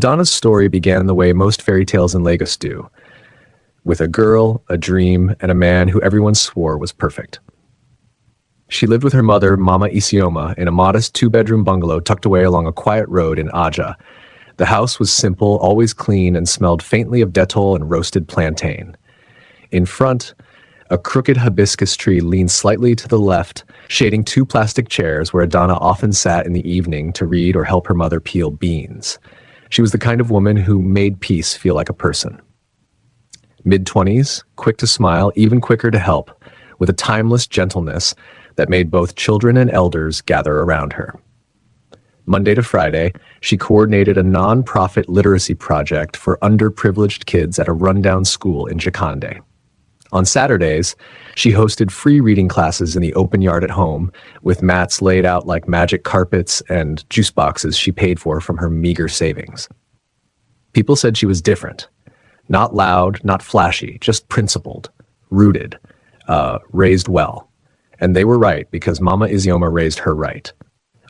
Adana's story began the way most fairy tales in Lagos do, with a girl, a dream, and a man who everyone swore was perfect. She lived with her mother, Mama Isioma, in a modest two-bedroom bungalow tucked away along a quiet road in Aja. The house was simple, always clean, and smelled faintly of Dettol and roasted plantain. In front, a crooked hibiscus tree leaned slightly to the left, shading two plastic chairs where Adana often sat in the evening to read or help her mother peel beans. She was the kind of woman who made peace feel like a person. Mid-20s, quick to smile, even quicker to help, with a timeless gentleness that made both children and elders gather around her. Monday to Friday, she coordinated a non-profit literacy project for underprivileged kids at a rundown school in Jakande. On Saturdays, she hosted free reading classes in the open yard at home, with mats laid out like magic carpets and juice boxes she paid for from her meager savings. People said she was different. Not loud, not flashy, just principled, rooted, raised well. And they were right, because Mama Isioma raised her right.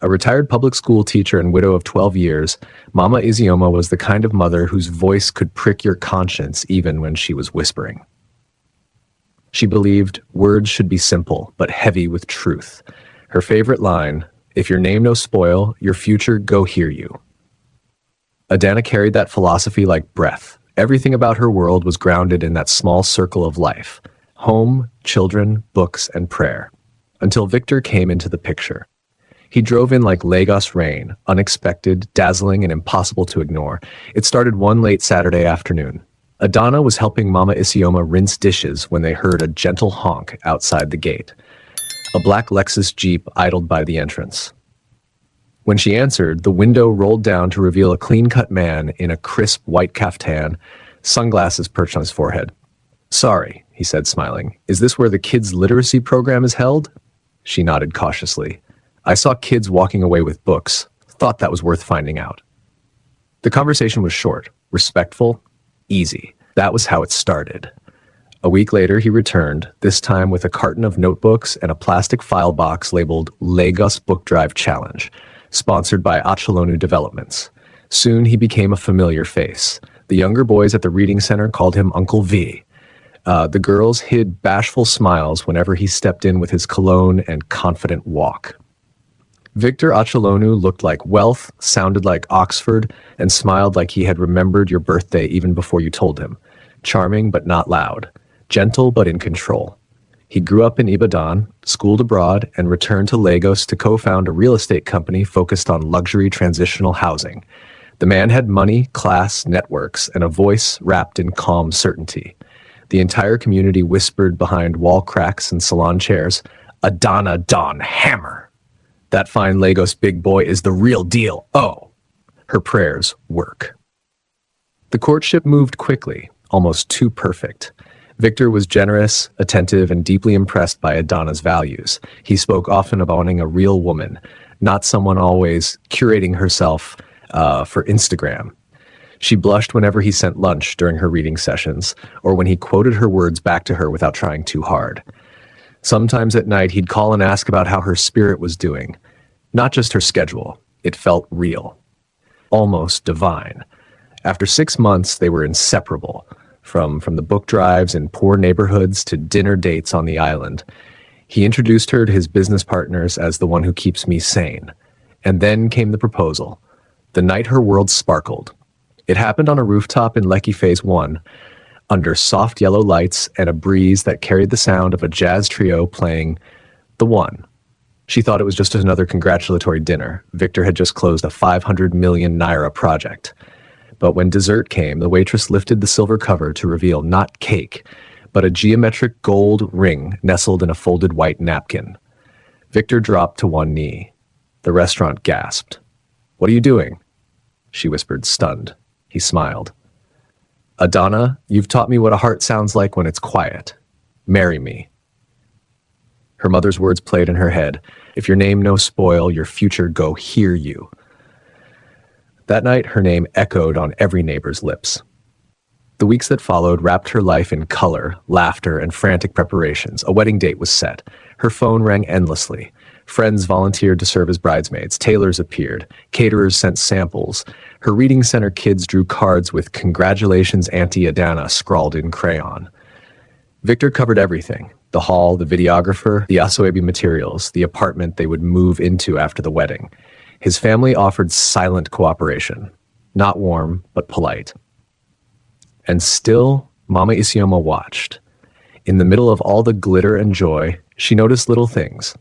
A retired public school teacher and widow of 12 years, Mama Isioma was the kind of mother whose voice could prick your conscience even when she was whispering. She believed words should be simple, but heavy with truth. Her favorite line, "If your name no spoil, your future go hear you." Adana carried that philosophy like breath. Everything about her world was grounded in that small circle of life: home, children, books, and prayer. Until Victor came into the picture. He drove in like Lagos rain, unexpected, dazzling, and impossible to ignore. It started one late Saturday afternoon. Adana was helping Mama Isioma rinse dishes when they heard a gentle honk outside the gate. A black Lexus Jeep idled by the entrance. When she answered, the window rolled down to reveal a clean-cut man in a crisp white kaftan, sunglasses perched on his forehead. "Sorry," he said, smiling. "Is this where the kids' literacy program is held?" She nodded cautiously. "I saw kids walking away with books. Thought that was worth finding out." The conversation was short, respectful, easy. That was how it started. A week later, he returned, this time with a carton of notebooks and a plastic file box labeled Lagos Book Drive Challenge, sponsored by Achelonu Developments. Soon he became a familiar face. The younger boys at the reading center called him Uncle V. The girls hid bashful smiles whenever he stepped in with his cologne and confident walk. Victor Achelonu looked like wealth, sounded like Oxford, and smiled like he had remembered your birthday even before you told him. Charming but not loud. Gentle but in control. He grew up in Ibadan, schooled abroad, and returned to Lagos to co-found a real estate company focused on luxury transitional housing. The man had money, class, networks, and a voice wrapped in calm certainty. The entire community whispered behind wall cracks and salon chairs, "Adana Don Hammer. That fine Lagos big boy is the real deal. Oh." Her prayers work. The courtship moved quickly, almost too perfect. Victor was generous, attentive, and deeply impressed by Adana's values. He spoke often about wanting a real woman, not someone always curating herself for Instagram. She blushed whenever he sent lunch during her reading sessions, or when he quoted her words back to her without trying too hard. Sometimes at night, he'd call and ask about how her spirit was doing. Not just her schedule. It felt real. Almost divine. After 6 months, they were inseparable. From the book drives in poor neighborhoods to dinner dates on the island. He introduced her to his business partners as the one who keeps me sane. And then came the proposal. The night her world sparkled. It happened on a rooftop in Lekki Phase 1, under soft yellow lights and a breeze that carried the sound of a jazz trio playing The One. She thought it was just another congratulatory dinner. Victor had just closed a 500 million naira project. But when dessert came, the waitress lifted the silver cover to reveal not cake, but a geometric gold ring nestled in a folded white napkin. Victor dropped to one knee. The restaurant gasped. "What are you doing?" She whispered, stunned. He smiled. "Adana, you've taught me what a heart sounds like when it's quiet. Marry me." Her mother's words played in her head. "If your name no spoil, your future go hear you." That night, her name echoed on every neighbor's lips. The weeks that followed wrapped her life in color, laughter, and frantic preparations. A wedding date was set. Her phone rang endlessly. Friends volunteered to serve as bridesmaids. Tailors appeared. Caterers sent samples. Her reading center kids drew cards with "Congratulations, Auntie Adana" scrawled in crayon. Victor covered everything: the hall, the videographer, the asoebi materials, the apartment they would move into after the wedding. His family offered silent cooperation. Not warm, but polite. And still, Mama Isioma watched. In the middle of all the glitter and joy, she noticed little things.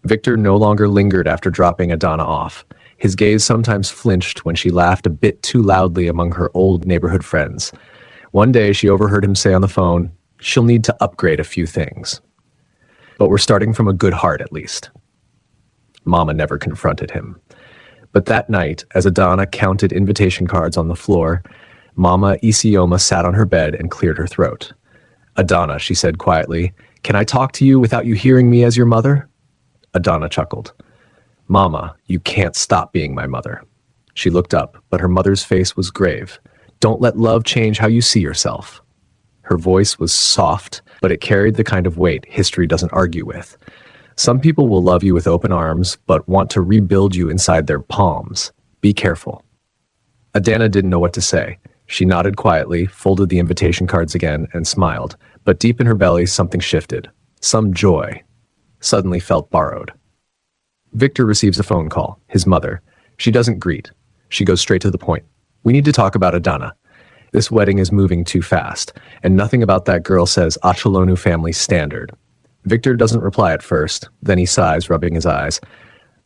Victor no longer lingered after dropping Adana off. His gaze sometimes flinched when she laughed a bit too loudly among her old neighborhood friends. One day she overheard him say on the phone, "She'll need to upgrade a few things. But we're starting from a good heart, at least." Mama never confronted him. But that night, as Adana counted invitation cards on the floor, Mama Isioma sat on her bed and cleared her throat. "Adana," she said quietly, "can I talk to you without you hearing me as your mother?" Adana chuckled. "Mama, you can't stop being my mother." She looked up, but her mother's face was grave. "Don't let love change how you see yourself." Her voice was soft, but it carried the kind of weight history doesn't argue with. Some people will love you with open arms, but want to rebuild you inside their palms. Be careful. Adana didn't know what to say. She nodded quietly, folded the invitation cards again, and smiled. But deep in her belly, something shifted. Some joy suddenly felt borrowed. Victor receives a phone call. His mother. She doesn't greet. She goes straight to the point. "We need to talk about Adana. This wedding is moving too fast, and nothing about that girl says Acholonu family standard." Victor doesn't reply at first. Then he sighs, rubbing his eyes.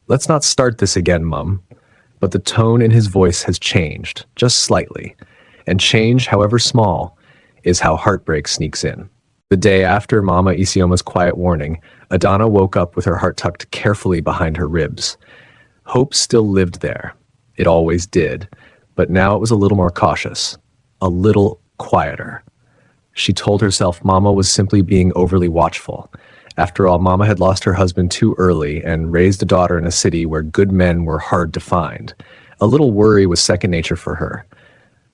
"Let's not start this again, Mum." But the tone in his voice has changed, just slightly. And change, however small, is how heartbreak sneaks in. The day after Mama Isioma's quiet warning, Adana woke up with her heart tucked carefully behind her ribs. Hope still lived there. It always did. But now it was a little more cautious. A little quieter. She told herself Mama was simply being overly watchful. After all, Mama had lost her husband too early and raised a daughter in a city where good men were hard to find. A little worry was second nature for her.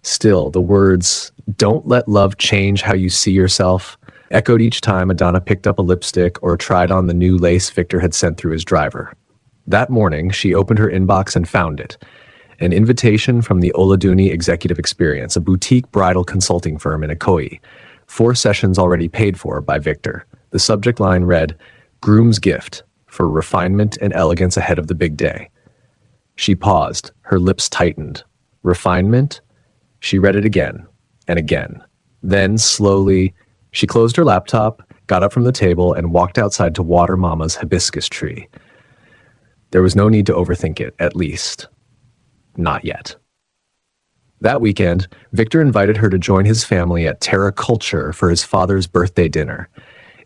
Still, the words, "Don't let love change how you see yourself," echoed each time Adana picked up a lipstick or tried on the new lace Victor had sent through his driver. That morning, she opened her inbox and found it. An invitation from the Oladuni Executive Experience, a boutique bridal consulting firm in Ikoyi. 4 sessions already paid for by Victor. The subject line read, "Groom's gift for refinement and elegance ahead of the big day." She paused, her lips tightened. Refinement? She read it again and again. Then, slowly, she closed her laptop, got up from the table, and walked outside to water Mama's hibiscus tree. There was no need to overthink it, at least. Not yet. That weekend, Victor invited her to join his family at Terra Culture for his father's birthday dinner.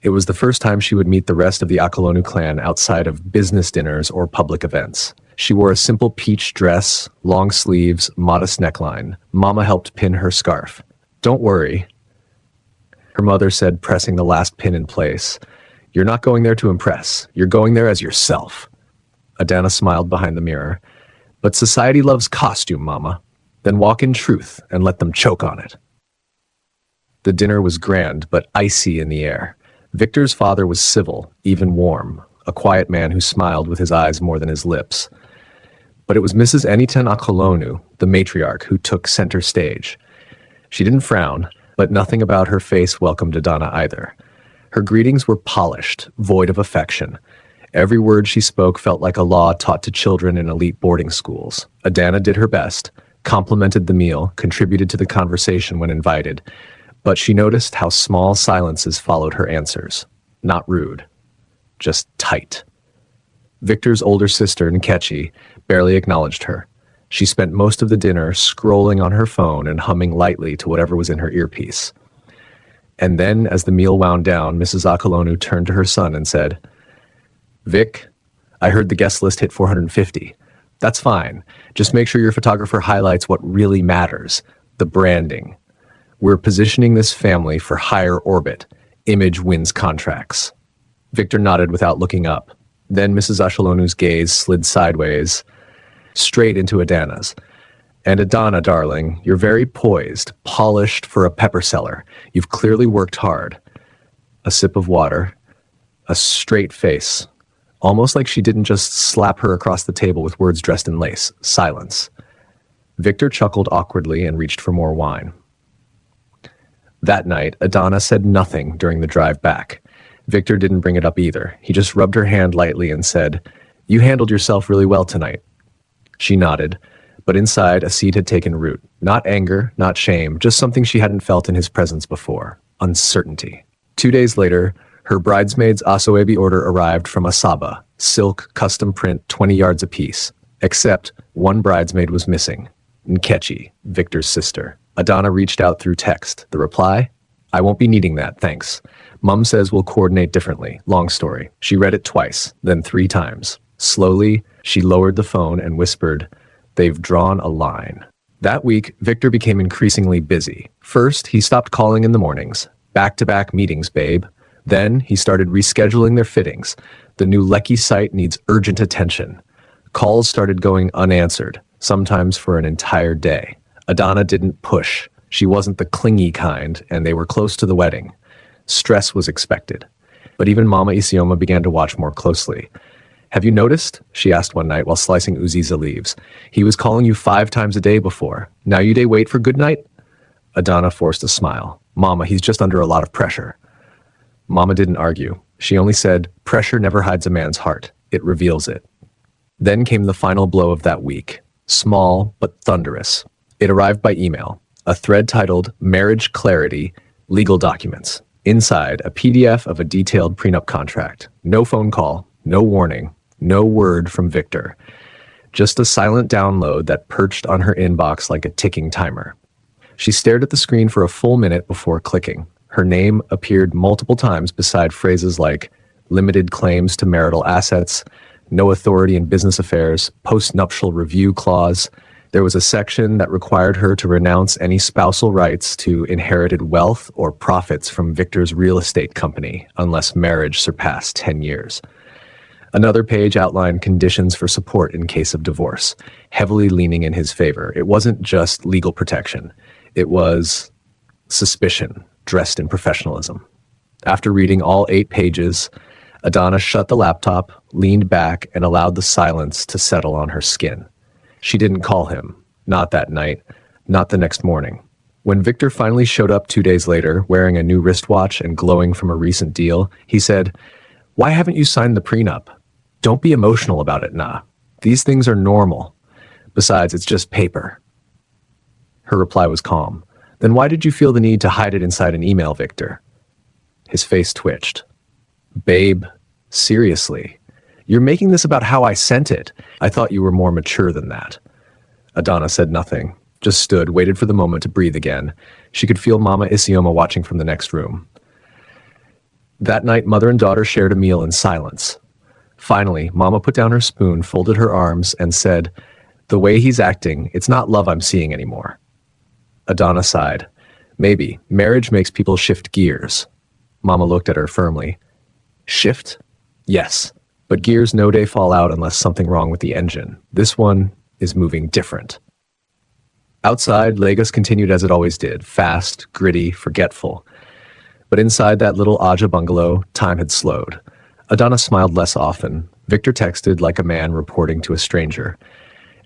It was the first time she would meet the rest of the Akolonu clan outside of business dinners or public events. She wore a simple peach dress, long sleeves, modest neckline. Mama helped pin her scarf. "Don't worry," her mother said, pressing the last pin in place. "You're not going there to impress. You're going there as yourself." Adana smiled behind the mirror. "But society loves costume, Mama. Then walk in truth and let them choke on it." The dinner was grand, but icy in the air. Victor's father was civil, even warm, a quiet man who smiled with his eyes more than his lips. But it was Mrs. Enitan Akolonu, the matriarch, who took center stage. She didn't frown, but nothing about her face welcomed Adana either. Her greetings were polished, void of affection. Every word she spoke felt like a law taught to children in elite boarding schools. Adana did her best, complimented the meal, contributed to the conversation when invited, but she noticed how small silences followed her answers. Not rude, just tight. Victor's older sister, Nkechi, barely acknowledged her. She spent most of the dinner scrolling on her phone and humming lightly to whatever was in her earpiece. And then, as the meal wound down, Mrs. Akolonu turned to her son and said, "Vic, I heard the guest list hit 450. That's fine. Just make sure your photographer highlights what really matters, the branding. We're positioning this family for higher orbit. Image wins contracts." Victor nodded without looking up. Then Mrs. Ashalonu's gaze slid sideways, straight into Adana's. "And Adana, darling, you're very poised, polished for a pepper seller. You've clearly worked hard." A sip of water, a straight face, almost like she didn't just slap her across the table with words dressed in lace. Silence. Victor chuckled awkwardly and reached for more wine. That night, Adana said nothing during the drive back. Victor didn't bring it up either. He just rubbed her hand lightly and said, "You handled yourself really well tonight." She nodded, but inside a seed had taken root. Not anger, not shame, just something she hadn't felt in his presence before. Uncertainty. 2 days later, her bridesmaid's asoebi order arrived from Asaba, silk, custom print, 20 yards apiece. Except one bridesmaid was missing. Nkechi, Victor's sister. Adana reached out through text. The reply? "I won't be needing that, thanks. Mum says we'll coordinate differently." Long story. She read it twice, then 3 times. Slowly, she lowered the phone and whispered, "They've drawn a line." That week, Victor became increasingly busy. First, he stopped calling in the mornings. Back-to-back meetings, babe. Then, he started rescheduling their fittings. The new Lecky site needs urgent attention. Calls started going unanswered, sometimes for an entire day. Adana didn't push. She wasn't the clingy kind, and they were close to the wedding. Stress was expected. But even Mama Isioma began to watch more closely. "Have you noticed?" she asked one night while slicing uziza leaves. "He was calling you 5 times a day before. Now you day wait for good night?" Adana forced a smile. "Mama, he's just under a lot of pressure." Mama didn't argue. She only said, "Pressure never hides a man's heart. It reveals it." Then came the final blow of that week. Small, but thunderous. It arrived by email. A thread titled, "Marriage Clarity, Legal Documents." Inside, a PDF of a detailed prenup contract. No phone call, no warning, no word from Victor. Just a silent download that perched on her inbox like a ticking timer. She stared at the screen for a full minute before clicking. Her name appeared multiple times beside phrases like limited claims to marital assets, no authority in business affairs, post-nuptial review clause. There was a section that required her to renounce any spousal rights to inherited wealth or profits from Victor's real estate company unless marriage surpassed 10 years. Another page outlined conditions for support in case of divorce, heavily leaning in his favor. It wasn't just legal protection. It was suspicion, dressed in professionalism. After reading all 8 pages, Adana shut the laptop, leaned back, and allowed the silence to settle on her skin. She didn't call him. Not that night. Not the next morning. When Victor finally showed up 2 days later, wearing a new wristwatch and glowing from a recent deal, he said, "Why haven't you signed the prenup? Don't be emotional about it, nah. These things are normal. Besides, it's just paper." Her reply was calm. "Then why did you feel the need to hide it inside an email, Victor?" His face twitched. "Babe, seriously. You're making this about how I sent it. I thought you were more mature than that." Adana said nothing, just stood, waited for the moment to breathe again. She could feel Mama Isioma watching from the next room. That night, mother and daughter shared a meal in silence. Finally, Mama put down her spoon, folded her arms, and said, "The way he's acting, it's not love I'm seeing anymore." Adana sighed. "Maybe. Marriage makes people shift gears." Mama looked at her firmly. "Shift? Yes. But gears no day fall out unless something wrong with the engine. This one is moving different." Outside, Lagos continued as it always did, fast, gritty, forgetful. But inside that little Aja bungalow, time had slowed. Adana smiled less often. Victor texted like a man reporting to a stranger.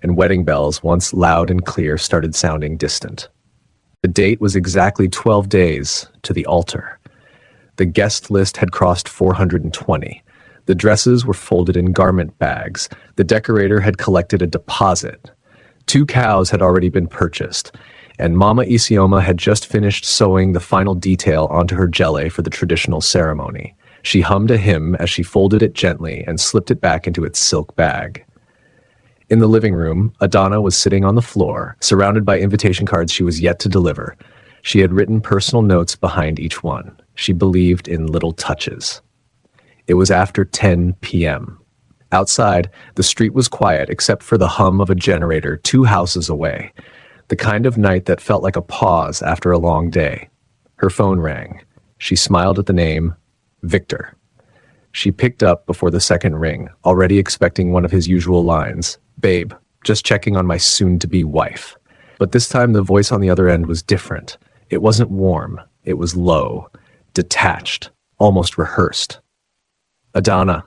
And wedding bells, once loud and clear, started sounding distant. The date was exactly 12 days to the altar. The guest list had crossed 420. The dresses were folded in garment bags. The decorator had collected a deposit. 2 cows had already been purchased, and Mama Isioma had just finished sewing the final detail onto her jelle for the traditional ceremony. She hummed a hymn as she folded it gently and slipped it back into its silk bag. In the living room, Adana was sitting on the floor, surrounded by invitation cards she was yet to deliver. She had written personal notes behind each one. She believed in little touches. It was after 10 p.m. Outside, the street was quiet except for the hum of a generator 2 houses away, the kind of night that felt like a pause after a long day. Her phone rang. She smiled at the name, Victor. She picked up before the second ring, already expecting one of his usual lines, "Babe, just checking on my soon-to-be wife." But this time the voice on the other end was different. It wasn't warm. It was low, detached, almost rehearsed. "Adana."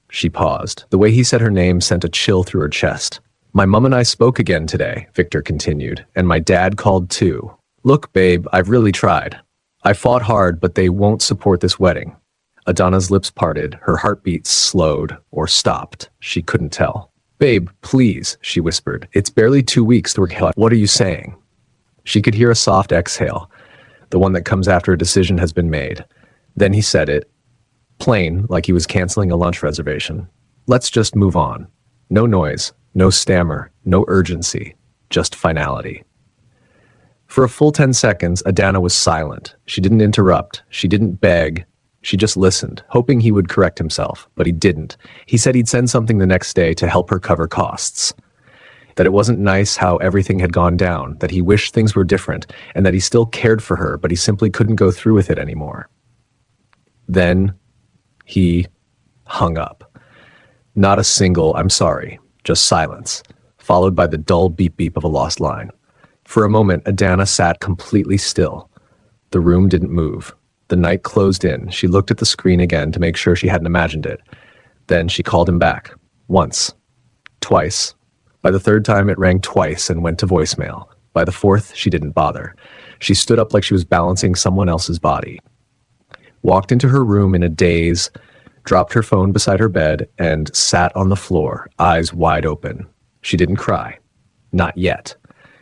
She paused. The way he said her name sent a chill through her chest. My mom and I spoke again today, Victor continued, and my dad called too. Look, babe, I've really tried. I fought hard, but they won't support this wedding. Adana's lips parted, her heartbeat slowed or stopped. She couldn't tell. Babe, please, she whispered. It's barely 2 weeks to work. What are you saying? She could hear a soft exhale, the one that comes after a decision has been made. Then he said it, plain, like he was canceling a lunch reservation. Let's just move on. No noise, no stammer, no urgency, just finality. For a full 10 seconds, Adana was silent. She didn't interrupt. She didn't beg. She just listened, hoping he would correct himself, but he didn't. He said he'd send something the next day to help her cover costs. That it wasn't nice how everything had gone down, that he wished things were different, and that he still cared for her, but he simply couldn't go through with it anymore. Then he hung up. Not a single "I'm sorry," just silence, followed by the dull beep-beep of a lost line. For a moment, Adana sat completely still. The room didn't move. The night closed in. She looked at the screen again to make sure she hadn't imagined it. Then she called him back. Once. Twice. By the third time, it rang twice and went to voicemail. By the fourth, she didn't bother. She stood up like she was balancing someone else's body. Walked into her room in a daze, dropped her phone beside her bed, and sat on the floor, eyes wide open. She didn't cry. Not yet.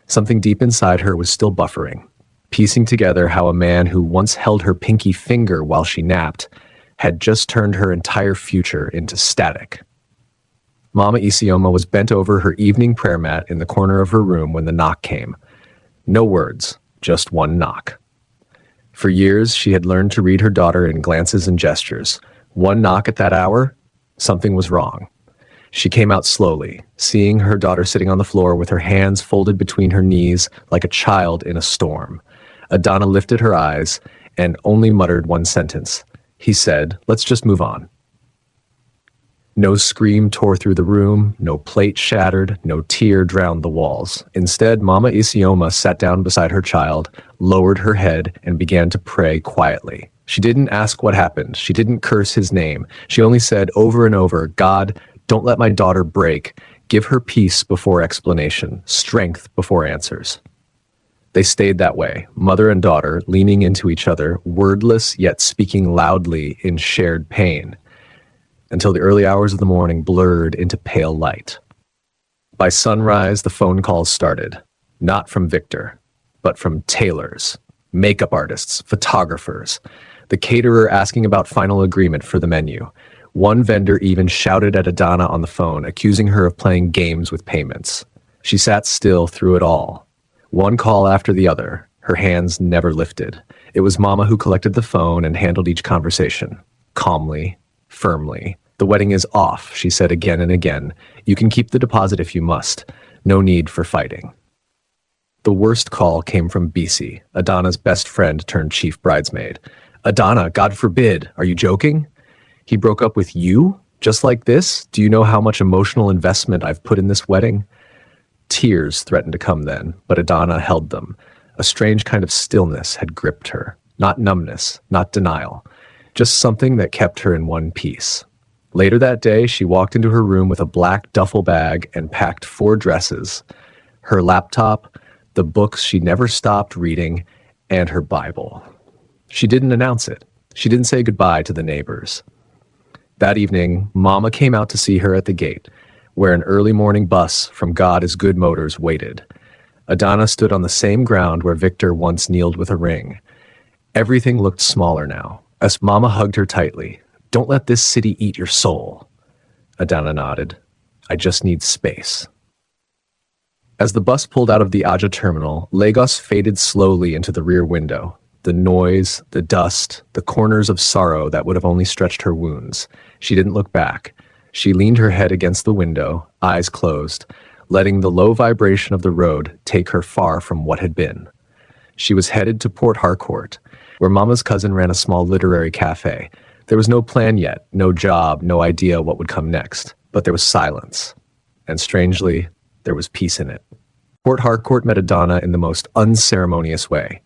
Something deep inside her was still buffering, piecing together how a man who once held her pinky finger while she napped had just turned her entire future into static. Mama Isioma was bent over her evening prayer mat in the corner of her room when the knock came. No words, just one knock. For years, she had learned to read her daughter in glances and gestures. One knock at that hour, something was wrong. She came out slowly, seeing her daughter sitting on the floor with her hands folded between her knees like a child in a storm. Adana lifted her eyes and only muttered one sentence. He said, "Let's just move on." No scream tore through the room, no plate shattered, no tear drowned the walls. Instead, Mama Isioma sat down beside her child, lowered her head, and began to pray quietly. She didn't ask what happened. She didn't curse his name. She only said over and over, "God, don't let my daughter break. Give her peace before explanation, strength before answers." They stayed that way, mother and daughter, leaning into each other, wordless yet speaking loudly in shared pain, until the early hours of the morning blurred into pale light. By sunrise, the phone calls started, not from Victor, but from tailors, makeup artists, photographers, the caterer asking about final agreement for the menu. One vendor even shouted at Adana on the phone, accusing her of playing games with payments. She sat still through it all. One call after the other, her hands never lifted. It was Mama who collected the phone and handled each conversation, calmly, firmly. "The wedding is off," she said again and again. "You can keep the deposit if you must. No need for fighting." The worst call came from Bisi, Adana's best friend turned chief bridesmaid. "Adana, God forbid, are you joking? He broke up with you? Just like this? Do you know how much emotional investment I've put in this wedding?" Tears threatened to come then, but Adana held them. A strange kind of stillness had gripped her. Not numbness, not denial. Just something that kept her in one piece. Later that day, she walked into her room with a black duffel bag and packed 4 dresses, her laptop, the books she never stopped reading, and her Bible. She didn't announce it. She didn't say goodbye to the neighbors. That evening, Mama came out to see her at the gate, where an early morning bus from God is Good Motors waited. Adana stood on the same ground where Victor once kneeled with a ring. Everything looked smaller now, as Mama hugged her tightly. "Don't let this city eat your soul." Adana nodded. "I just need space." As the bus pulled out of the Aja terminal, Lagos faded slowly into the rear window. The noise, the dust, the corners of sorrow that would have only stretched her wounds. She didn't look back. She leaned her head against the window, eyes closed, letting the low vibration of the road take her far from what had been. She was headed to Port Harcourt, where Mama's cousin ran a small literary cafe. There was no plan yet, no job, no idea what would come next, but there was silence. And strangely, there was peace in it. Port Harcourt met Adana in the most unceremonious way,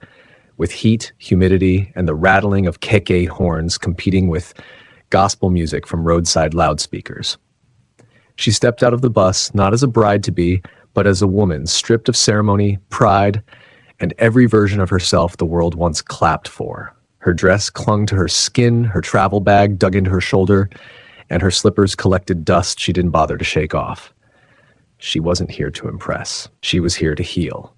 with heat, humidity, and the rattling of keke horns competing with gospel music from roadside loudspeakers. She stepped out of the bus, not as a bride-to-be, but as a woman, stripped of ceremony, pride, and every version of herself the world once clapped for. Her dress clung to her skin, her travel bag dug into her shoulder, and her slippers collected dust she didn't bother to shake off. She wasn't here to impress. She was here to heal.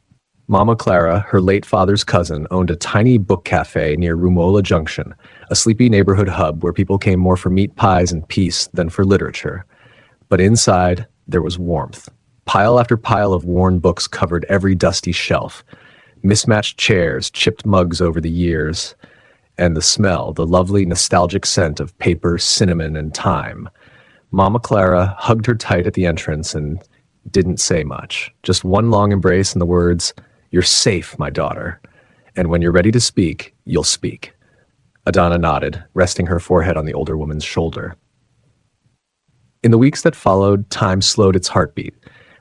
Mama Clara, her late father's cousin, owned a tiny book cafe near Rumola Junction, a sleepy neighborhood hub where people came more for meat pies and peace than for literature. But inside, there was warmth. Pile after pile of worn books covered every dusty shelf. Mismatched chairs, chipped mugs over the years, and the smell, the lovely nostalgic scent of paper, cinnamon, and thyme. Mama Clara hugged her tight at the entrance and didn't say much. Just one long embrace and the words, "You're safe, my daughter. And when you're ready to speak, you'll speak." Adana nodded, resting her forehead on the older woman's shoulder. In the weeks that followed, time slowed its heartbeat.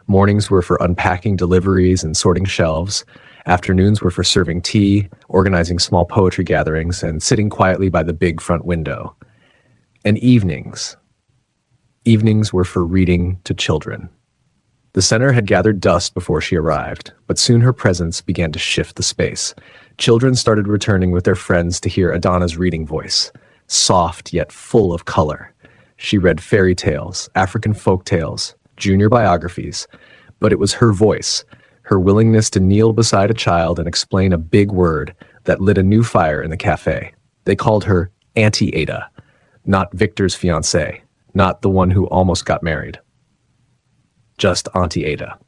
Mornings were for unpacking deliveries and sorting shelves. Afternoons were for serving tea, organizing small poetry gatherings, and sitting quietly by the big front window. And evenings. Evenings were for reading to children. The center had gathered dust before she arrived, but soon her presence began to shift the space. Children started returning with their friends to hear Adana's reading voice, soft yet full of color. She read fairy tales, African folk tales, junior biographies, but it was her voice, her willingness to kneel beside a child and explain a big word that lit a new fire in the cafe. They called her Auntie Ada, not Victor's fiancée, not the one who almost got married. Just Auntie Ada.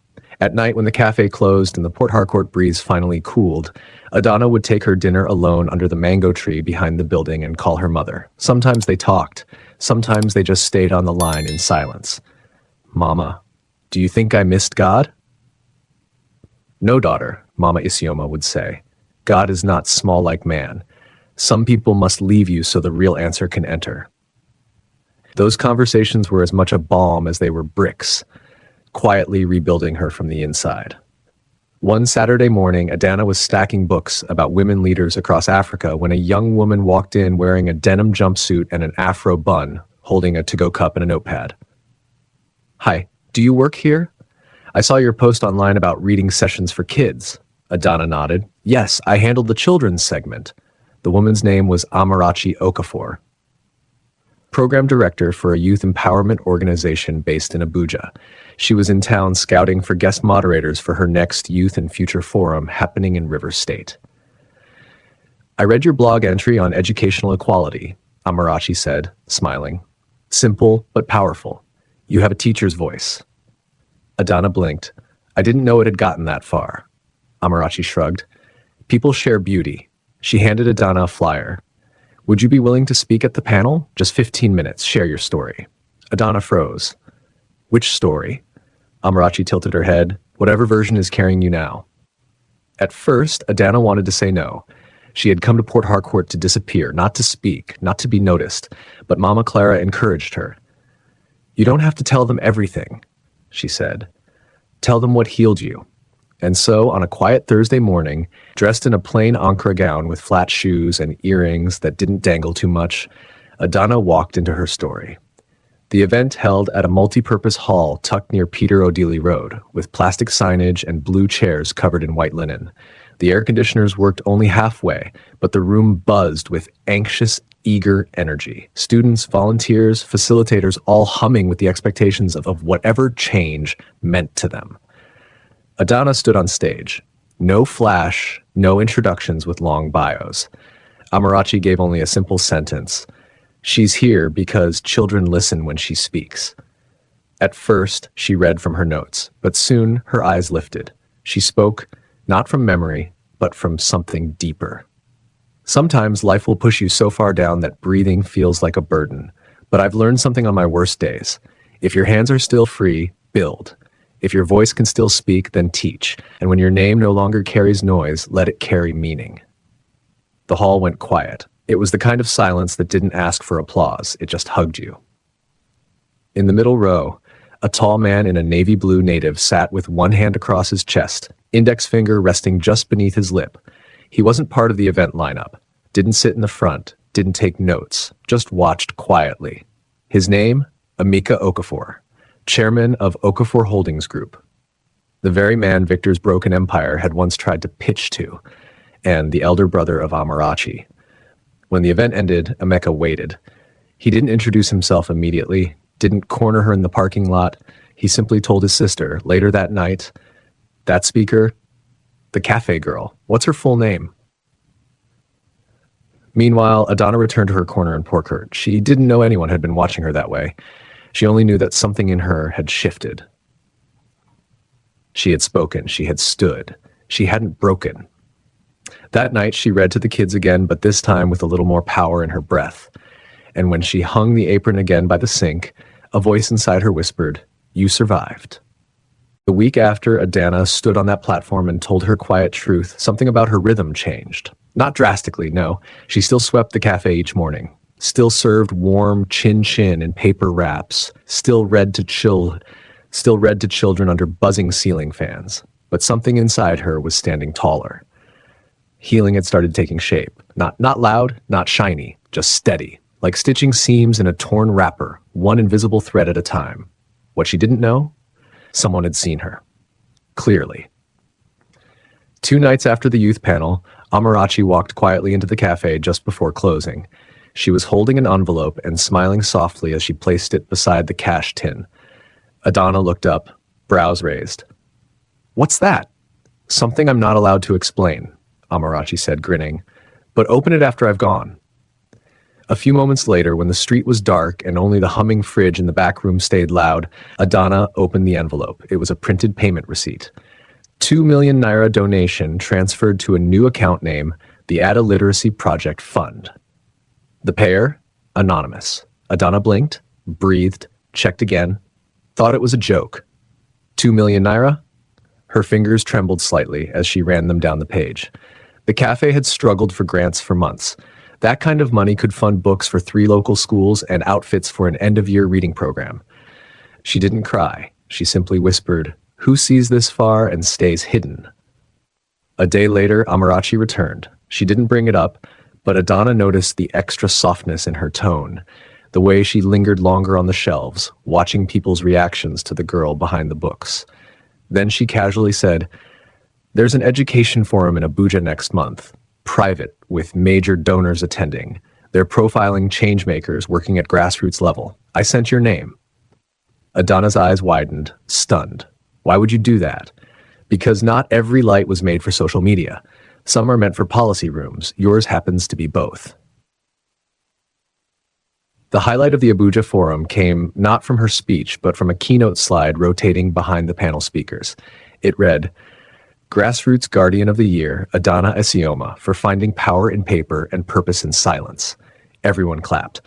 At night, when the cafe closed and the Port Harcourt breeze finally cooled, Adana would take her dinner alone under the mango tree behind the building and call her mother. Sometimes they talked. Sometimes they just stayed on the line in silence. "Mama, do you think I missed God?" "No, daughter," Mama Isioma would say. "God is not small like man. Some people must leave you so the real answer can enter." Those conversations were as much a balm as they were bricks, quietly rebuilding her from the inside. One Saturday morning, Adana was stacking books about women leaders across Africa when a young woman walked in wearing a denim jumpsuit and an afro bun, holding a to-go cup and a notepad. "Hi, do you work here? I saw your post online about reading sessions for kids." Adana nodded. "Yes, I handled the children's segment." The woman's name was Amarachi Okafor, program director for a youth empowerment organization based in Abuja. She was in town scouting for guest moderators for her next Youth and Future Forum happening in River State. "I read your blog entry on educational equality," Amarachi said, smiling. "Simple but powerful. You have a teacher's voice." Adana blinked. "I didn't know it had gotten that far." Amarachi shrugged. "People share beauty." She handed Adana a flyer. "Would you be willing to speak at the panel? Just 15 minutes. Share your story." Adana froze. "Which story?" Amarachi tilted her head. "Whatever version is carrying you now." At first, Adana wanted to say no. She had come to Port Harcourt to disappear, not to speak, not to be noticed. But Mama Clara encouraged her. "You don't have to tell them everything," she said. "Tell them what healed you." And so, on a quiet Thursday morning, dressed in a plain Ankara gown with flat shoes and earrings that didn't dangle too much, Adana walked into her story. The event held at a multi-purpose hall tucked near Peter O'Deely Road, with plastic signage and blue chairs covered in white linen. The air conditioners worked only halfway, but the room buzzed with anxious, eager energy. Students, volunteers, facilitators, all humming with the expectations of whatever change meant to them. Adana stood on stage. No flash, no introductions with long bios. Amarachi gave only a simple sentence. "She's here because children listen when she speaks." At first, she read from her notes, but soon her eyes lifted. She spoke, not from memory, but from something deeper. "Sometimes life will push you so far down that breathing feels like a burden. But I've learned something on my worst days. If your hands are still free, build. If your voice can still speak, then teach. And when your name no longer carries noise, let it carry meaning." The hall went quiet. It was the kind of silence that didn't ask for applause, it just hugged you. In the middle row, a tall man in a navy blue native sat with one hand across his chest, index finger resting just beneath his lip. He wasn't part of the event lineup, didn't sit in the front, didn't take notes, just watched quietly. His name, Emeka Okafor, chairman of Okafor Holdings Group, the very man Victor's broken empire had once tried to pitch to, and the elder brother of Amarachi. When the event ended, Emeka waited. He didn't introduce himself immediately, didn't corner her in the parking lot. He simply told his sister later that night, "That speaker, the cafe girl, what's her full name?" Meanwhile, Adana returned to her corner in Porkert. She didn't know anyone had been watching her that way. She only knew that something in her had shifted. She had spoken. She had stood. She hadn't broken. That night, she read to the kids again, but this time with a little more power in her breath. And when she hung the apron again by the sink, a voice inside her whispered, "You survived." The week after Adana stood on that platform and told her quiet truth, something about her rhythm changed. Not drastically, no. She still swept the cafe each morning, still served warm chin-chin in paper wraps, still read to children under buzzing ceiling fans. But something inside her was standing taller. Healing had started taking shape. Not loud, not shiny, just steady, like stitching seams in a torn wrapper, one invisible thread at a time. What she didn't know? Someone had seen her. Clearly. 2 nights after the youth panel, Amarachi walked quietly into the cafe just before closing. She was holding an envelope and smiling softly as she placed it beside the cash tin. Adana looked up, brows raised. "What's that?" "Something I'm not allowed to explain," Amarachi said, grinning. "But open it after I've gone." A few moments later, when the street was dark and only the humming fridge in the back room stayed loud, Adana opened the envelope. It was a printed payment receipt. 2 million naira donation transferred to a new account name, the Ada Literacy Project Fund. The payer? Anonymous. Adana blinked, breathed, checked again, thought it was a joke. 2 million naira? Her fingers trembled slightly as she ran them down the page. The cafe had struggled for grants for months. That kind of money could fund books for 3 local schools and outfits for an end-of-year reading program. She didn't cry. She simply whispered, "Who sees this far and stays hidden?" A day later, Amarachi returned. She didn't bring it up, but Adana noticed the extra softness in her tone, the way she lingered longer on the shelves, watching people's reactions to the girl behind the books. Then she casually said, "There's an education forum in Abuja next month. Private, with major donors attending. They're profiling changemakers working at grassroots level. I sent your name." Adana's eyes widened, stunned. Why would you do that? Because not every light was made for social media. Some are meant for policy rooms. Yours happens to be both. The highlight of the Abuja Forum came not from her speech, but from a keynote slide rotating behind the panel speakers. It read, "Grassroots Guardian of the Year, Adana Isioma, for finding power in paper and purpose in silence." Everyone clapped.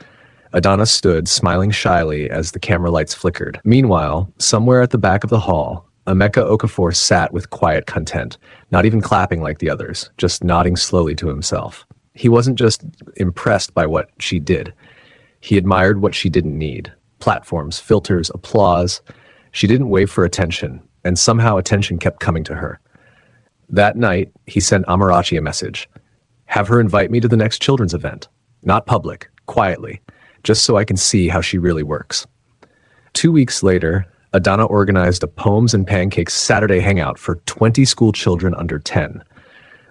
Adana stood, smiling shyly as the camera lights flickered. Meanwhile, somewhere at the back of the hall, Emeka Okafor sat with quiet content, not even clapping like the others, just nodding slowly to himself. He wasn't just impressed by what she did. He admired what she didn't need. Platforms, filters, applause. She didn't wait for attention, and somehow attention kept coming to her. That night, he sent Amarachi a message. "Have her invite me to the next children's event. Not public, quietly, just so I can see how she really works." 2 weeks later, Adana organized a Poems and Pancakes Saturday hangout for 20 school children under 10.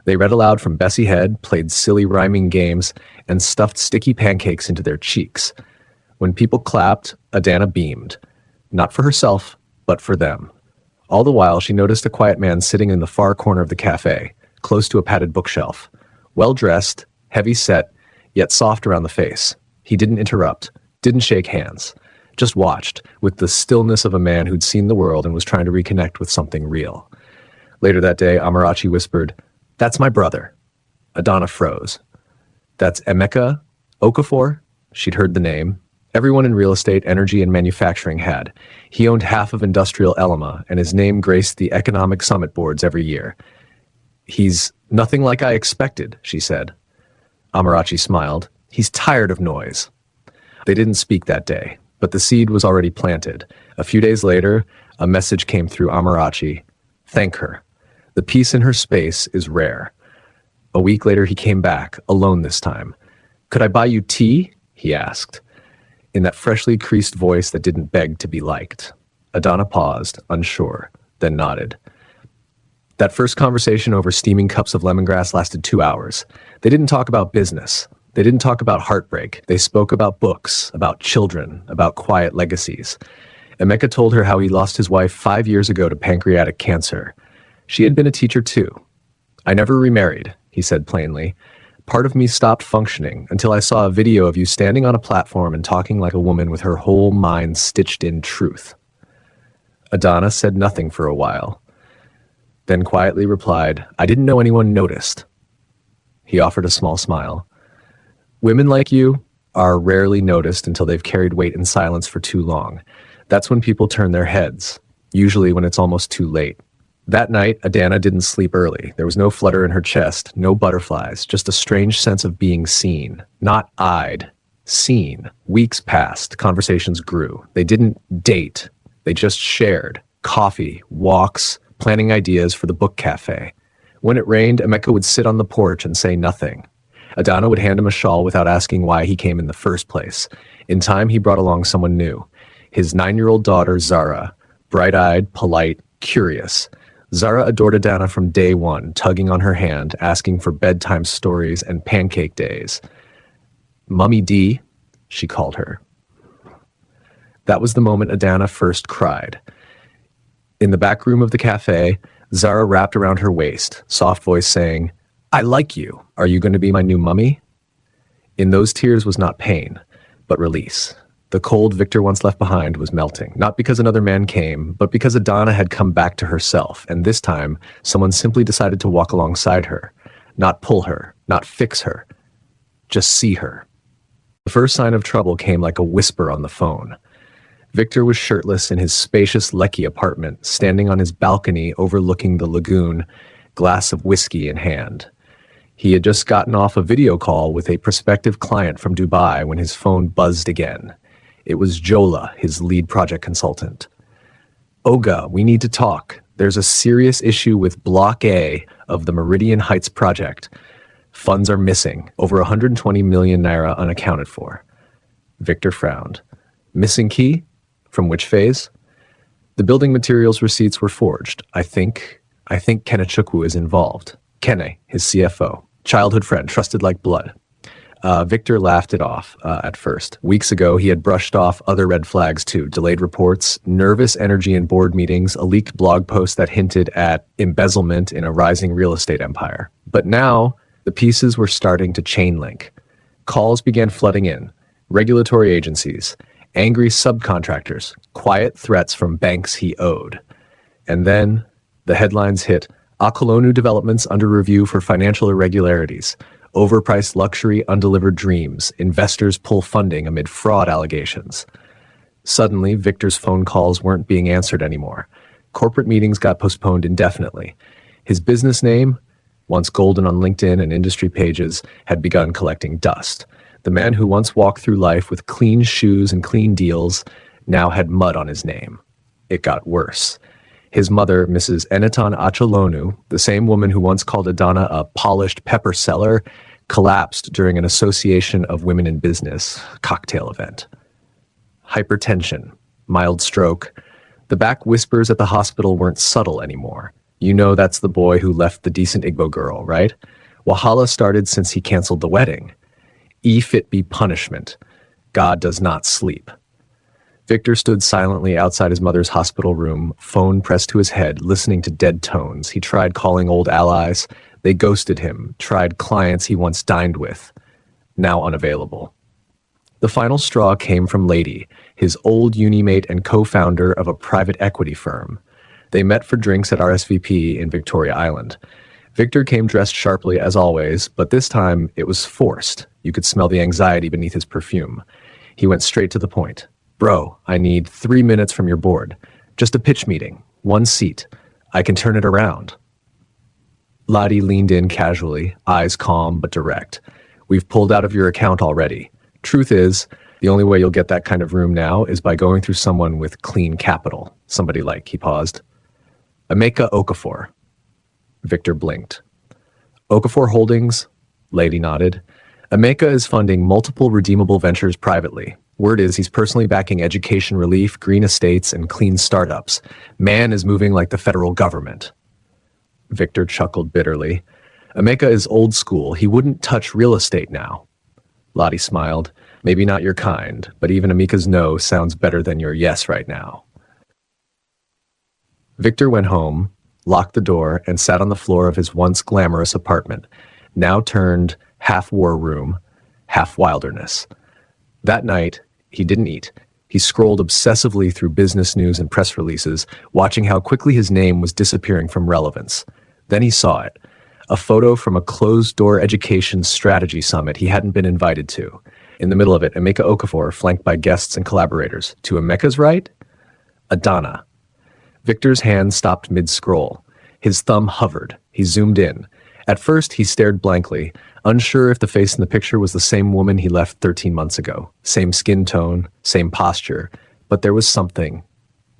They read aloud from Bessie Head, played silly rhyming games, and stuffed sticky pancakes into their cheeks. When people clapped, Adana beamed. Not for herself, but for them. All the while, she noticed a quiet man sitting in the far corner of the cafe, close to a padded bookshelf. Well-dressed, heavy-set, yet soft around the face. He didn't interrupt, didn't shake hands, just watched, with the stillness of a man who'd seen the world and was trying to reconnect with something real. Later that day, Amarachi whispered, "That's my brother." Adana froze. "That's Emeka Okafor?" She'd heard the name. Everyone in real estate, energy, and manufacturing had. He owned half of industrial Elima, and his name graced the economic summit boards every year. "He's nothing like I expected," she said. Amarachi smiled. "He's tired of noise." They didn't speak that day, but the seed was already planted. A few days later, a message came through Amarachi. "Thank her. The peace in her space is rare." A week later, he came back, alone this time. "Could I buy you tea?" he asked, in that freshly creased voice that didn't beg to be liked. Adana paused, unsure, then nodded. That first conversation over steaming cups of lemongrass lasted 2 hours. They didn't talk about business. They didn't talk about heartbreak. They spoke about books, about children, about quiet legacies. Emeka told her how he lost his wife 5 years ago to pancreatic cancer. She had been a teacher too. I never remarried, he said plainly. Part of me stopped functioning until I saw a video of you standing on a platform and talking like a woman with her whole mind stitched in truth. Adana said nothing for a while, then quietly replied, I didn't know anyone noticed. He offered a small smile. Women like you are rarely noticed until they've carried weight in silence for too long. That's when people turn their heads, usually when it's almost too late. That night, Adana didn't sleep early. There was no flutter in her chest, no butterflies, just a strange sense of being seen. Not eyed, seen. Weeks passed, conversations grew. They didn't date. They just shared. Coffee, walks, planning ideas for the book cafe. When it rained, Emeka would sit on the porch and say nothing. Adana would hand him a shawl without asking why he came in the first place. In time, he brought along someone new. His 9-year-old daughter, Zara, bright-eyed, polite, curious. Zara adored Adana from day one, tugging on her hand, asking for bedtime stories and pancake days. Mummy D, she called her. That was the moment Adana first cried. In the back room of the cafe, Zara wrapped around her waist, soft voice saying, I like you. Are you going to be my new mummy? In those tears was not pain, but release. The cold Victor once left behind was melting, not because another man came, but because Adana had come back to herself, and this time, someone simply decided to walk alongside her, not pull her, not fix her, just see her. The first sign of trouble came like a whisper on the phone. Victor was shirtless in his spacious Lekki apartment, standing on his balcony overlooking the lagoon, glass of whiskey in hand. He had just gotten off a video call with a prospective client from Dubai when his phone buzzed again. It was Jola, his lead project consultant. Oga, we need to talk. There's a serious issue with Block A of the Meridian Heights project. Funds are missing, over 120 million naira unaccounted for. Victor frowned. Missing key? From which phase? The building materials receipts were forged. I think Kenechukwu is involved. Kene, his CFO. Childhood friend, trusted like blood. Victor laughed it off at first. Weeks ago, he had brushed off other red flags too. Delayed reports, nervous energy in board meetings, a leaked blog post that hinted at embezzlement in a rising real estate empire. But now, the pieces were starting to chain link. Calls began flooding in. Regulatory agencies, angry subcontractors, quiet threats from banks he owed. And then, the headlines hit, Akolonu developments under review for financial irregularities. Overpriced luxury, undelivered dreams. Investors pull funding amid fraud allegations. Suddenly, Victor's phone calls weren't being answered anymore. Corporate meetings got postponed indefinitely. His business name, once golden on LinkedIn and industry pages, had begun collecting dust. The man who once walked through life with clean shoes and clean deals now had mud on his name. It got worse. His mother, Mrs. Enitan Acholonu, the same woman who once called Adana a polished pepper seller, collapsed during an Association of Women in Business cocktail event. Hypertension, mild stroke. The back whispers at the hospital weren't subtle anymore. You know that's the boy who left the decent Igbo girl, right? Wahala started since he canceled the wedding. If it be punishment, God does not sleep. Victor stood silently outside his mother's hospital room, phone pressed to his head, listening to dead tones. He tried calling old allies. They ghosted him, tried clients he once dined with, now unavailable. The final straw came from Lady, his old uni-mate and co-founder of a private equity firm. They met for drinks at RSVP in Victoria Island. Victor came dressed sharply as always, but this time it was forced. You could smell the anxiety beneath his perfume. He went straight to the point. Bro, I need 3 minutes from your board. Just a pitch meeting. 1 seat. I can turn it around. Lottie leaned in casually, eyes calm but direct. We've pulled out of your account already. Truth is, the only way you'll get that kind of room now is by going through someone with clean capital. Somebody like, he paused. Emeka Okafor. Victor blinked. Okafor Holdings? Lady nodded. Emeka is funding multiple redeemable ventures privately. Word is he's personally backing education relief, green estates, and clean startups. Man is moving like the federal government. Victor chuckled bitterly. Emeka is old school. He wouldn't touch real estate now. Lottie smiled. Maybe not your kind, but even Emeka's no sounds better than your yes right now. Victor went home, locked the door, and sat on the floor of his once glamorous apartment, now turned half war room, half wilderness. That night, he didn't eat. He scrolled obsessively through business news and press releases, watching how quickly his name was disappearing from relevance. Then he saw it. A photo from a closed-door education strategy summit he hadn't been invited to. In the middle of it, Emeka Okafor, flanked by guests and collaborators. To Emeka's right, Adana. Victor's hand stopped mid-scroll. His thumb hovered. He zoomed in. At first, he stared blankly, unsure if the face in the picture was the same woman he left 13 months ago. Same skin tone, same posture. But there was something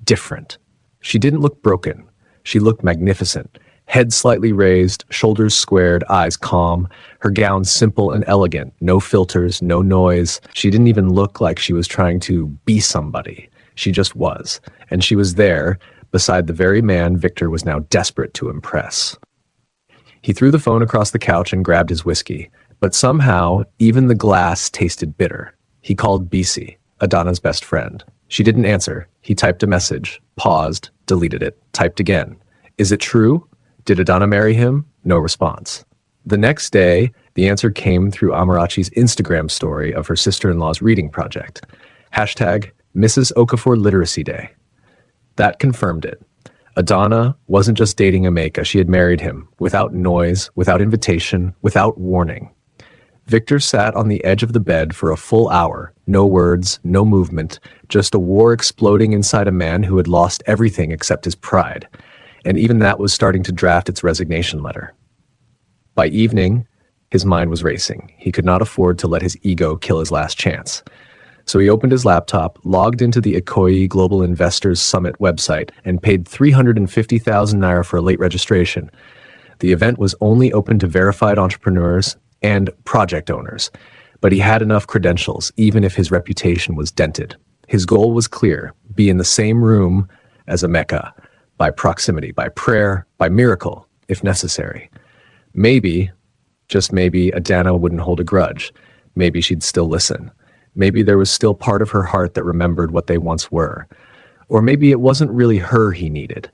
different. She didn't look broken. She looked magnificent. Head slightly raised, shoulders squared, eyes calm. Her gown simple and elegant. No filters, no noise. She didn't even look like she was trying to be somebody. She just was. And she was there, beside the very man Victor was now desperate to impress. He threw the phone across the couch and grabbed his whiskey. But somehow, even the glass tasted bitter. He called Bisi, Adana's best friend. She didn't answer. He typed a message, paused, deleted it, typed again. Is it true? Did Adana marry him? No response. The next day, the answer came through Amarachi's Instagram story of her sister-in-law's reading project. Hashtag Mrs. Okafor Literacy Day. That confirmed it. Adana wasn't just dating Emeka, she had married him, without noise, without invitation, without warning. Victor sat on the edge of the bed for a full hour, no words, no movement, just a war exploding inside a man who had lost everything except his pride. And even that was starting to draft its resignation letter. By evening, his mind was racing. He could not afford to let his ego kill his last chance. So he opened his laptop, logged into the Ikoyi Global Investors Summit website, and paid 350,000 naira for a late registration. The event was only open to verified entrepreneurs and project owners, but he had enough credentials, even if his reputation was dented. His goal was clear: be in the same room as Emeka, by proximity, by prayer, by miracle, if necessary. Maybe, just maybe, Adana wouldn't hold a grudge. Maybe she'd still listen. Maybe there was still part of her heart that remembered what they once were. Or maybe it wasn't really her he needed.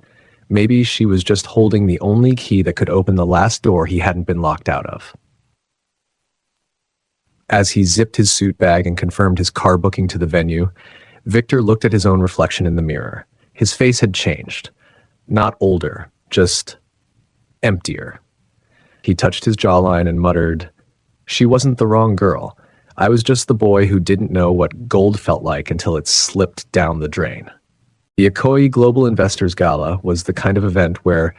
Maybe she was just holding the only key that could open the last door he hadn't been locked out of. As he zipped his suit bag and confirmed his car booking to the venue, Victor looked at his own reflection in the mirror. His face had changed. Not older, just emptier. He touched his jawline and muttered, "She wasn't the wrong girl. I was just the boy who didn't know what gold felt like until it slipped down the drain." The Ikoyi Global Investors Gala was the kind of event where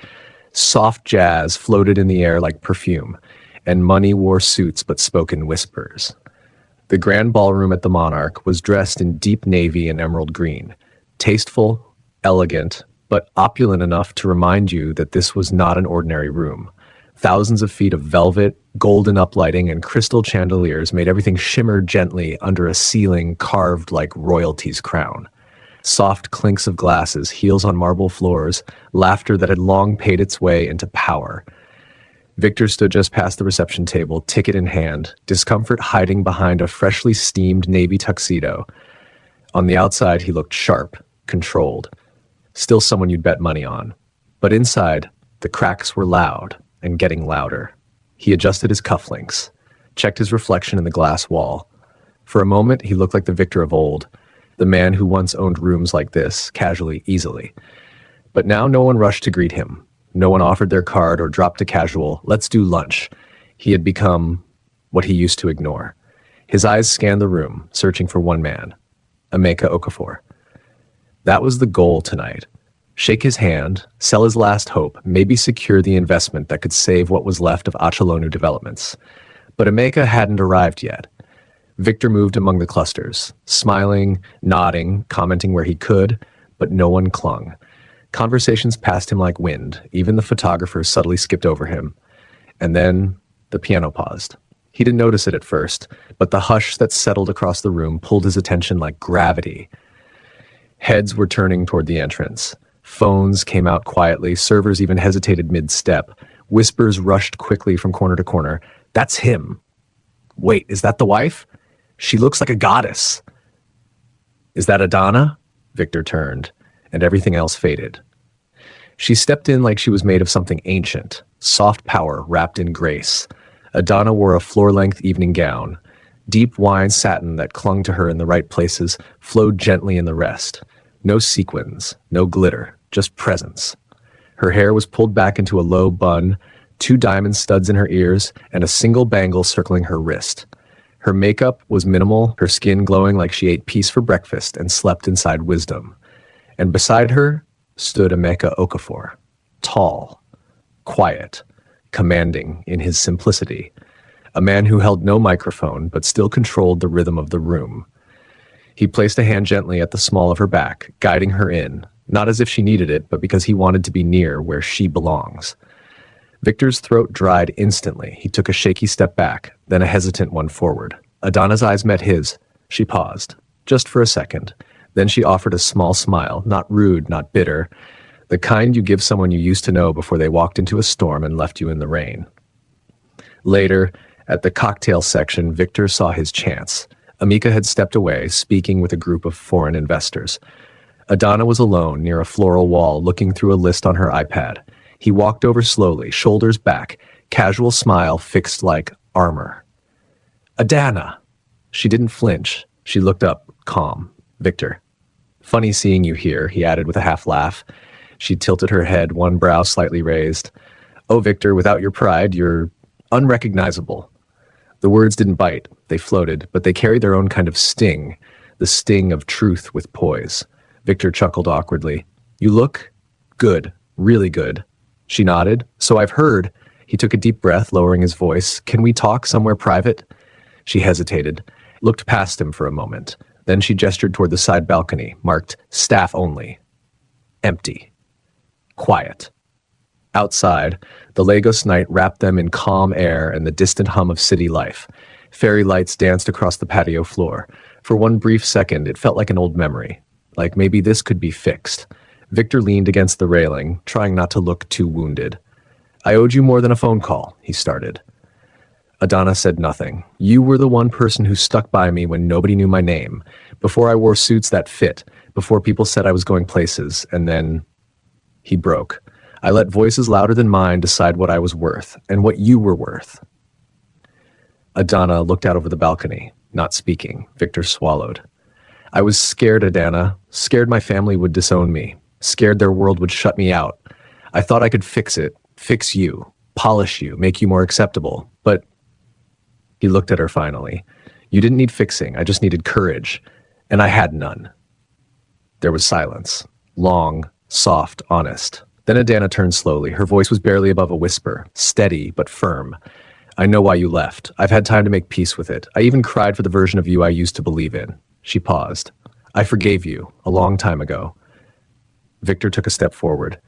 soft jazz floated in the air like perfume, and money wore suits but spoke in whispers. The grand ballroom at the Monarch was dressed in deep navy and emerald green, tasteful, elegant, but opulent enough to remind you that this was not an ordinary room. Thousands of feet of velvet, golden uplighting, and crystal chandeliers made everything shimmer gently under a ceiling carved like royalty's crown. Soft clinks of glasses, heels on marble floors, laughter that had long paid its way into power. Victor stood just past the reception table, ticket in hand, discomfort hiding behind a freshly steamed navy tuxedo. On the outside, he looked sharp, controlled. Still someone you'd bet money on. But inside, the cracks were loud and getting louder. He adjusted his cufflinks, checked his reflection in the glass wall. For a moment, he looked like the Victor of old, the man who once owned rooms like this, casually, easily. But now no one rushed to greet him. No one offered their card or dropped a casual, "Let's do lunch." He had become what he used to ignore. His eyes scanned the room, searching for one man, Emeka Okafor. That was the goal tonight. Shake his hand, sell his last hope, maybe secure the investment that could save what was left of Achalonu Developments. But Emeka hadn't arrived yet. Victor moved among the clusters, smiling, nodding, commenting where he could, but no one clung. Conversations passed him like wind. Even the photographer subtly skipped over him. And then the piano paused. He didn't notice it at first, but the hush that settled across the room pulled his attention like gravity. Heads were turning toward the entrance. Phones came out quietly, servers even hesitated mid-step. Whispers rushed quickly from corner to corner. That's him. Wait, is that the wife? She looks like a goddess. Is that Adana? Victor turned, and everything else faded. She stepped in like she was made of something ancient, soft power wrapped in grace. Adana wore a floor-length evening gown. Deep wine satin that clung to her in the right places flowed gently in the rest. No sequins, no glitter, just presence. Her hair was pulled back into a low bun, 2 diamond studs in her ears, and a single bangle circling her wrist. Her makeup was minimal, her skin glowing like she ate peace for breakfast and slept inside wisdom. And beside her stood Emeka Okafor, tall, quiet, commanding in his simplicity, a man who held no microphone but still controlled the rhythm of the room. He placed a hand gently at the small of her back, guiding her in, not as if she needed it, but because he wanted to be near where she belongs. Victor's throat dried instantly. He took a shaky step back, then a hesitant one forward. Adana's eyes met his. She paused, just for a second. Then she offered a small smile, not rude, not bitter, the kind you give someone you used to know before they walked into a storm and left you in the rain. Later, at the cocktail section, Victor saw his chance. Amika had stepped away, speaking with a group of foreign investors. Adana was alone near a floral wall, looking through a list on her iPad. He walked over slowly, shoulders back, casual smile fixed like armor. Adana! She didn't flinch. She looked up, calm. Victor. Funny seeing you here, he added with a half laugh. She tilted her head, one brow slightly raised. Oh, Victor, without your pride, you're unrecognizable. The words didn't bite. They floated, but they carried their own kind of sting, the sting of truth with poise. Victor chuckled awkwardly. You look good, really good. She nodded. So I've heard. He took a deep breath, lowering his voice. Can we talk somewhere private? She hesitated, looked past him for a moment. Then she gestured toward the side balcony, marked staff only. Empty. Quiet. Outside, the Lagos night wrapped them in calm air and the distant hum of city life. Fairy lights danced across the patio floor. For one brief second, it felt like an old memory, like maybe this could be fixed. Victor leaned against the railing, trying not to look too wounded. I owed you more than a phone call, he started. Adana said nothing. You were the one person who stuck by me when nobody knew my name, before I wore suits that fit, before people said I was going places, and then he broke. I let voices louder than mine decide what I was worth, and what you were worth. Adana looked out over the balcony, not speaking. Victor swallowed. I was scared, Adana, scared my family would disown me, scared their world would shut me out. I thought I could fix it, fix you, polish you, make you more acceptable, but... He looked at her finally. You didn't need fixing, I just needed courage, and I had none. There was silence, long, soft, honest. Then Adana turned slowly. Her voice was barely above a whisper, steady but firm. I know why you left. I've had time to make peace with it. I even cried for the version of you I used to believe in. She paused. I forgave you, a long time ago. Victor took a step forward.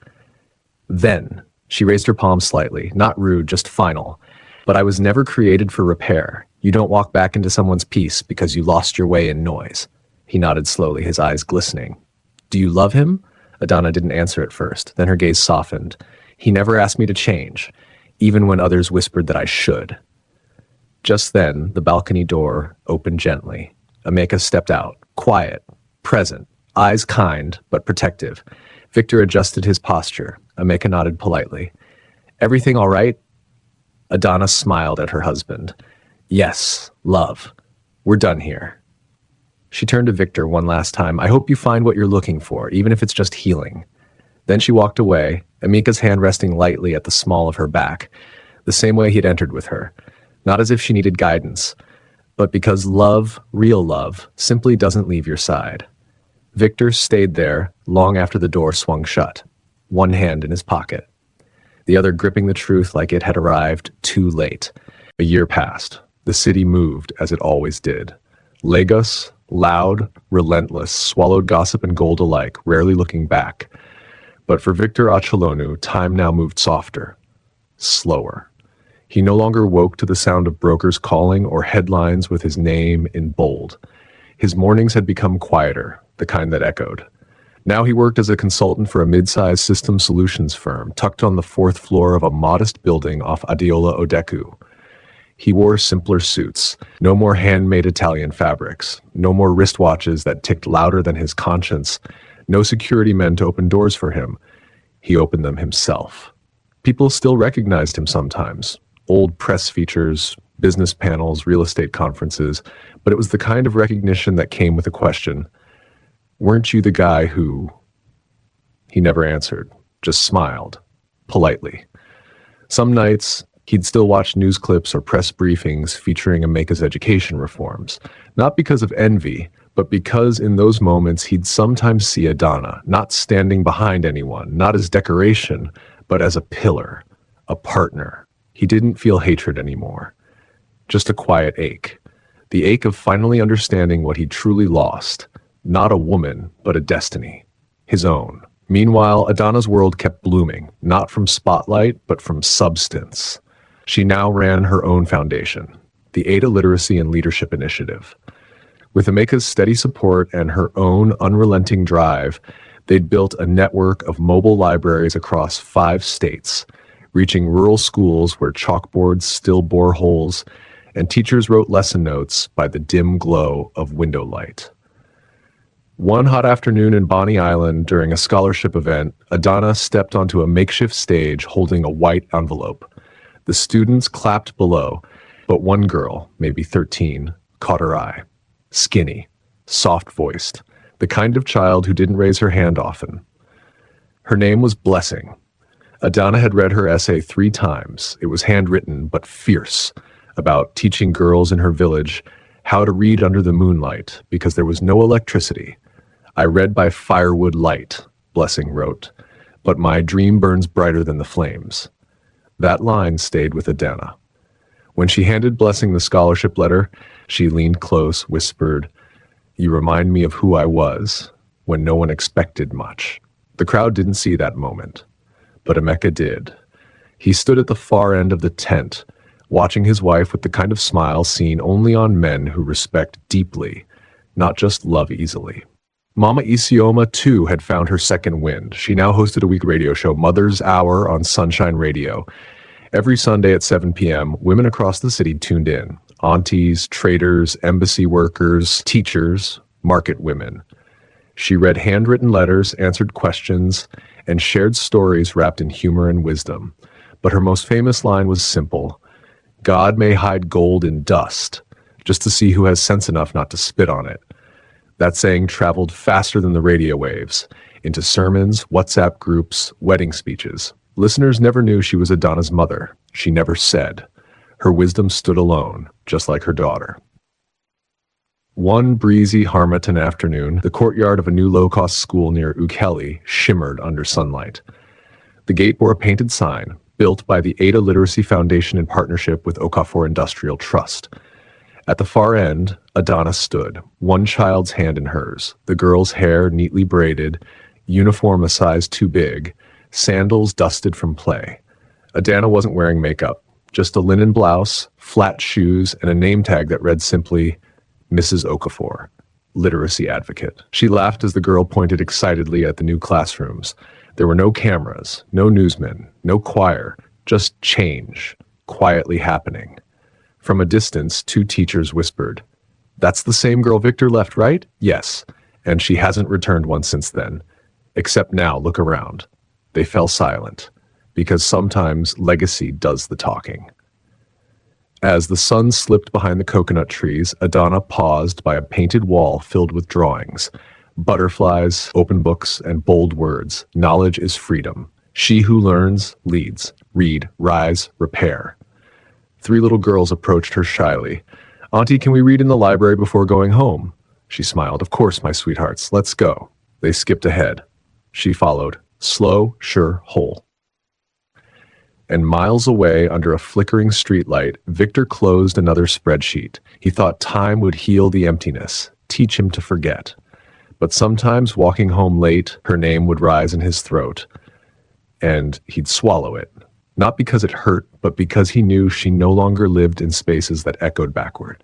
Then, she raised her palm slightly, not rude, just final. But I was never created for repair. You don't walk back into someone's peace because you lost your way in noise. He nodded slowly, his eyes glistening. Do you love him? Adana didn't answer at first. Then her gaze softened. He never asked me to change, even when others whispered that I should. Just then, the balcony door opened gently. Emeka stepped out, quiet, present, eyes kind, but protective. Victor adjusted his posture. Emeka nodded politely. Everything all right? Adana smiled at her husband. Yes, love. We're done here. She turned to Victor one last time. I hope you find what you're looking for, even if it's just healing. Then she walked away, Emeka's hand resting lightly at the small of her back, the same way he'd entered with her. Not as if she needed guidance, but because love, real love, simply doesn't leave your side. Victor stayed there long after the door swung shut, one hand in his pocket, the other gripping the truth like it had arrived too late. A year passed. The city moved as it always did. Lagos, loud, relentless, swallowed gossip and gold alike, rarely looking back. But for Victor Achelonu, time now moved softer, slower. He no longer woke to the sound of brokers calling or headlines with his name in bold. His mornings had become quieter, the kind that echoed. Now he worked as a consultant for a mid-sized system solutions firm tucked on the fourth floor of a modest building off Adeola Odeku. He wore simpler suits, no more handmade Italian fabrics, no more wristwatches that ticked louder than his conscience, no security men to open doors for him. He opened them himself. People still recognized him sometimes. Old press features, business panels, real estate conferences, but it was the kind of recognition that came with a question. Weren't you the guy who... He never answered, just smiled, politely. Some nights, he'd still watch news clips or press briefings featuring Emeka's education reforms, not because of envy, but because in those moments he'd sometimes see Adana, not standing behind anyone, not as decoration, but as a pillar, a partner. He didn't feel hatred anymore, just a quiet ache. The ache of finally understanding what he'd truly lost, not a woman, but a destiny, his own. Meanwhile, Adana's world kept blooming, not from spotlight, but from substance. She now ran her own foundation, the Ada Literacy and Leadership Initiative. With Emeka's steady support and her own unrelenting drive, they'd built a network of mobile libraries across 5 states, reaching rural schools where chalkboards still bore holes, and teachers wrote lesson notes by the dim glow of window light. One hot afternoon in Bonny Island during a scholarship event, Adana stepped onto a makeshift stage holding a white envelope. The students clapped below, but one girl, maybe 13, caught her eye. Skinny, soft-voiced, the kind of child who didn't raise her hand often. Her name was Blessing. Adana had read her essay 3 times. It was handwritten, but fierce, about teaching girls in her village how to read under the moonlight because there was no electricity. I read by firewood light, Blessing wrote, but my dream burns brighter than the flames. That line stayed with Adana. When she handed Blessing the scholarship letter, she leaned close, whispered, "You remind me of who I was, when no one expected much." The crowd didn't see that moment, but Emeka did. He stood at the far end of the tent, watching his wife with the kind of smile seen only on men who respect deeply, not just love easily. Mama Isioma, too, had found her second wind. She now hosted a week radio show, Mother's Hour, on Sunshine Radio. Every Sunday at 7 p.m., women across the city tuned in. Aunties, traders, embassy workers, teachers, market women. She read handwritten letters, answered questions, and shared stories wrapped in humor and wisdom. But her most famous line was simple. God may hide gold in dust, just to see who has sense enough not to spit on it. That saying traveled faster than the radio waves, into sermons, WhatsApp groups, wedding speeches. Listeners never knew she was Adana's mother. She never said. Her wisdom stood alone, just like her daughter. One breezy Harmattan afternoon, the courtyard of a new low-cost school near Ukeli shimmered under sunlight. The gate bore a painted sign, built by the Ada Literacy Foundation in partnership with Okafor Industrial Trust. At the far end, Adana stood, one child's hand in hers, the girl's hair neatly braided, uniform a size too big, sandals dusted from play. Adana wasn't wearing makeup, just a linen blouse, flat shoes, and a name tag that read simply, Mrs. Okafor, literacy advocate. She laughed as the girl pointed excitedly at the new classrooms. There were no cameras, no newsmen, no choir, just change, quietly happening. From a distance, 2 teachers whispered, "That's the same girl Victor left, right?" "Yes, and she hasn't returned once since then. Except now, look around." They fell silent, because sometimes legacy does the talking. As the sun slipped behind the coconut trees, Adana paused by a painted wall filled with drawings. Butterflies, open books, and bold words. Knowledge is freedom. She who learns, leads. Read, rise, repair. 3 little girls approached her shyly. "Auntie, can we read in the library before going home?" She smiled. "Of course, my sweethearts. Let's go." They skipped ahead. She followed. Slow, sure, whole. And miles away, under a flickering streetlight, Victor closed another spreadsheet. He thought time would heal the emptiness, teach him to forget. But sometimes, walking home late, her name would rise in his throat, and he'd swallow it. not because it hurt, but because he knew she no longer lived in spaces that echoed backward.